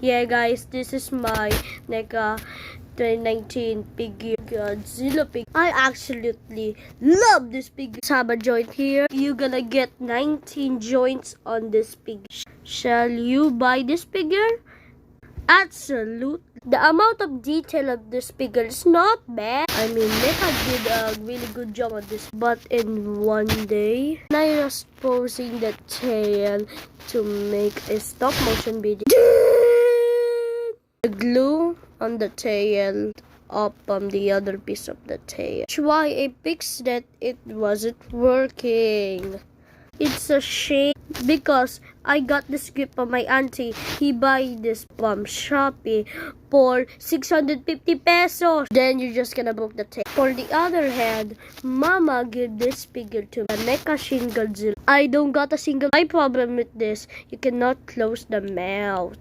Yeah guys, this is my NECA 2019 figure Godzilla figure. I absolutely love this figure. Have a joint here. You're gonna get 19 joints on this figure. Shall you buy this figure? Absolutely. The amount of detail of this figure is not bad. I mean, NECA did a really good job on this. But in one day, I was posing the tail to make a stop motion video. The glue on the tail up on the other piece of the tail. That's why I fixed that it wasn't working. It's a shame because I got this gift from my auntie. He buy this from Shopee for 650 pesos. Then you're just gonna book the tail. For the other hand, Mama gave this figure to the NECA Shin Godzilla. I don't got a single eye problem with this. You cannot close the mouth.